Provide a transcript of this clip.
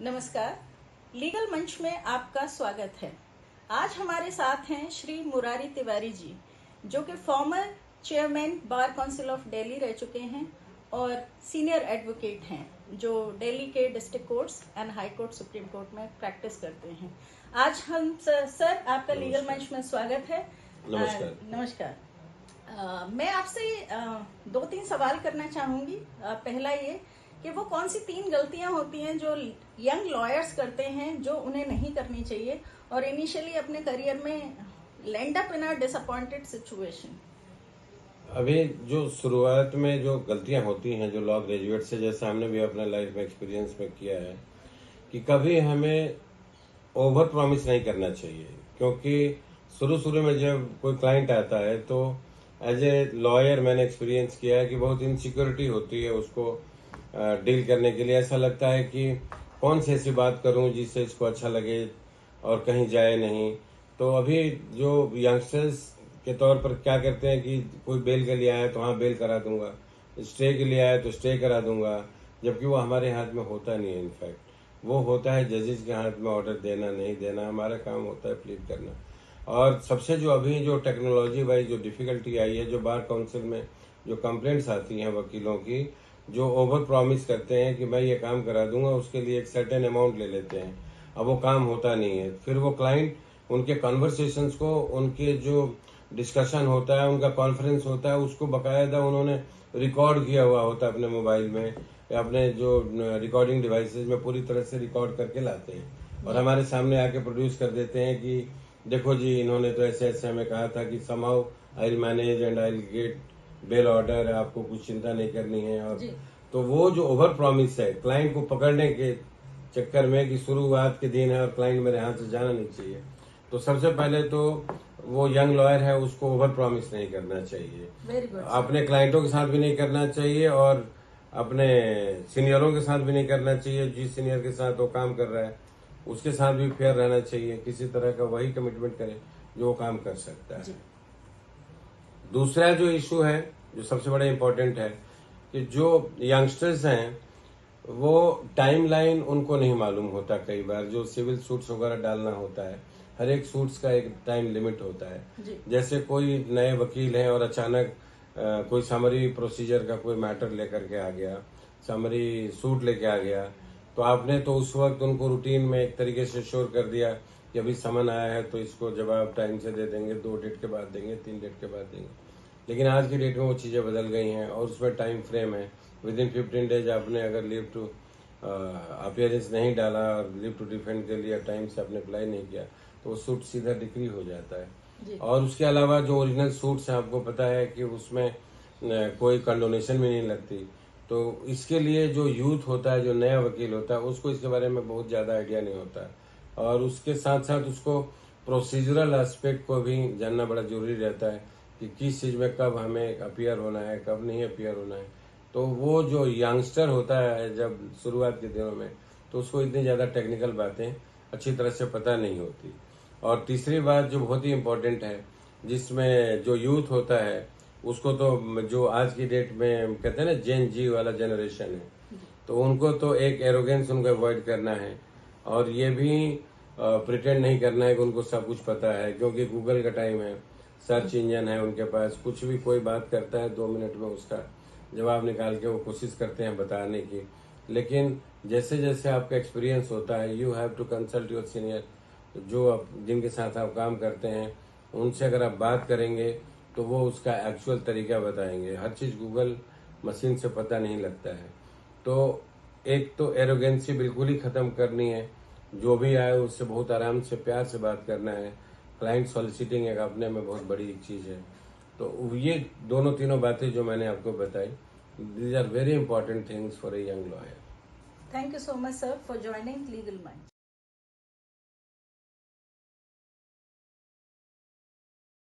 नमस्कार, लीगल मंच में आपका स्वागत है। आज हमारे साथ हैं श्री मुरारी तिवारी जी, जो कि former chairman bar council of Delhi रह चुके हैं और सीनियर एडवोकेट हैं, जो दिल्ली के district courts and high court, supreme court में प्रैक्टिस करते हैं। आज हम सर आपका लीगल मंच में स्वागत है। नमस्कार। मैं आपसे 2-3 सवाल करना चाहूंगी। पहला ये कि वो कौन सी 3 गलतियां होती हैं जो यंग लॉयर्स करते हैं जो उन्हें नहीं करनी चाहिए और इनिशियली अपने करियर में land up in a disappointed situation. अभी जो शुरुआत में जो गलतियां होती हैं जो लॉ ग्रेजुएट से, जैसे हमने भी अपने लाइफ में एक्सपीरियंस में किया है कि कभी हमें ओवर प्रॉमिस नहीं करना चाहिए, क्योंकि शुरू में जब कोई क्लाइंट आता है तो एज ए लॉयर मैंने एक्सपीरियंस किया है कि बहुत इनसिक्योरिटी होती है उसको डील करने के लिए। ऐसा लगता है कि कौन सी ऐसी बात करूं जिससे इसको अच्छा लगे और कहीं जाए नहीं। तो अभी जो यंगस्टर्स के तौर पर क्या करते हैं कि कोई बेल के लिए आया तो हाँ बेल करा दूंगा, स्टे के लिए आया तो स्टे करा दूंगा, जबकि वो हमारे हाथ में होता नहीं है। इनफैक्ट वो होता है जजेस के हाथ में ऑर्डर देना नहीं देना, हमारा काम होता है प्लीड करना। और सबसे जो अभी जो टेक्नोलॉजी वाइज जो डिफिकल्टी आई है, जो बार काउंसिल में जो कंप्लेंट्स आती हैं वकीलों की, जो ओवर प्रॉमिस करते हैं कि मैं ये काम करा दूंगा, उसके लिए एक सर्टेन अमाउंट ले लेते हैं, अब वो काम होता नहीं है। फिर वो क्लाइंट उनके कॉन्वर्सेशंस को, उनके जो डिस्कशन होता है, उनका कॉन्फ्रेंस होता है, उसको बकायदा उन्होंने रिकॉर्ड किया हुआ होता है अपने मोबाइल में या अपने जो रिकॉर्डिंग डिवाइसेज में, पूरी तरह से रिकॉर्ड करके लाते हैं और हमारे सामने आके प्रोड्यूस कर देते हैं कि देखो जी इन्होंने तो ऐसे ऐसे हमें कहा था कि somehow I will manage and I will get bail order, आपको कुछ चिंता नहीं करनी है। और तो वो जो ओवर प्रॉमिस है क्लाइंट को पकड़ने के चक्कर में कि शुरुआत के दिन है और क्लाइंट मेरे हाथ से जाना नहीं चाहिए, तो सबसे पहले तो वो यंग लॉयर है उसको ओवर प्रॉमिस नहीं करना चाहिए। अपने क्लाइंटों के साथ भी नहीं करना चाहिए और अपने सीनियरों के साथ भी नहीं करना चाहिए। जिस सीनियर के साथ वो काम कर रहा है उसके साथ भी फेयर रहना चाहिए, किसी तरह का वही कमिटमेंट करे जो वो काम कर सकता है। दूसरा जो इशू है जो सबसे बड़ा इम्पोर्टेंट है कि जो यंगस्टर्स हैं वो टाइमलाइन उनको नहीं मालूम होता। कई बार जो सिविल सूट्स वगैरह डालना होता है, हर एक सूट्स का एक टाइम लिमिट होता है। जैसे कोई नए वकील हैं और अचानक कोई समरी प्रोसीजर का कोई मैटर लेकर के आ गया, समरी सूट लेके आ गया, तो आपने तो उस वक्त उनको रूटीन में एक तरीके से श्योर कर दिया कि अभी समन आया है तो इसको जवाब टाइम से दे देंगे, 2 डेट के बाद देंगे, 3 डेट के बाद देंगे। लेकिन आज की डेट में वो चीज़ें बदल गई हैं और उसमें टाइम फ्रेम है। विद इन 15 डेज आपने अगर लीव टू अपीयरेंस नहीं डाला और लीव टू डिफेंड के लिए टाइम से आपने अप्लाई नहीं किया तो वो सूट सीधा डिक्री हो जाता है। और उसके अलावा जो ओरिजिनल सूट्स हैं आपको पता है कि उसमें कोई कंडोनेशन भी नहीं लगती। तो इसके लिए जो यूथ होता है, जो नया वकील होता है, उसको इसके बारे में बहुत ज़्यादा आइडिया नहीं होता और उसके साथ साथ उसको प्रोसीजरल एस्पेक्ट को भी जानना बड़ा जरूरी रहता है कि किस चीज़ में कब हमें अपीयर होना है, कब नहीं अपीयर होना है। तो वो जो यंगस्टर होता है जब शुरुआत के दिनों में, तो उसको इतनी ज़्यादा टेक्निकल बातें अच्छी तरह से पता नहीं होती। और तीसरी बात जो बहुत ही इम्पोर्टेंट है, जिसमें जो यूथ होता है उसको तो जो आज की डेट में कहते हैं ना जेन जी वाला जनरेशन है, तो उनको तो एक एरोगेंस उनको अवॉइड करना है और ये भी प्रिटेंड नहीं करना है कि उनको सब कुछ पता है, क्योंकि गूगल का टाइम है, सर्च इंजन है उनके पास। कुछ भी कोई बात करता है 2 मिनट में उसका जवाब निकाल के वो कोशिश करते हैं बताने की। लेकिन जैसे जैसे आपका एक्सपीरियंस होता है, you have to consult your senior, जो आप जिनके साथ आप काम करते हैं उनसे अगर आप बात करेंगे तो वो उसका एक्चुअल तरीका बताएंगे। हर चीज़ गूगल मशीन से पता नहीं लगता है। तो एक तो एरोगेंसी बिल्कुल ही ख़त्म करनी है, जो भी आए उससे बहुत आराम से प्यार से बात करना है। क्लाइंट सॉलिसिटिंग एक अपने में बहुत बड़ी एक चीज़ है। तो ये दोनों तीनों बातें जो मैंने आपको बताई, these are very important things for a young lawyer. Thank you so much sir for joining Legal मंच।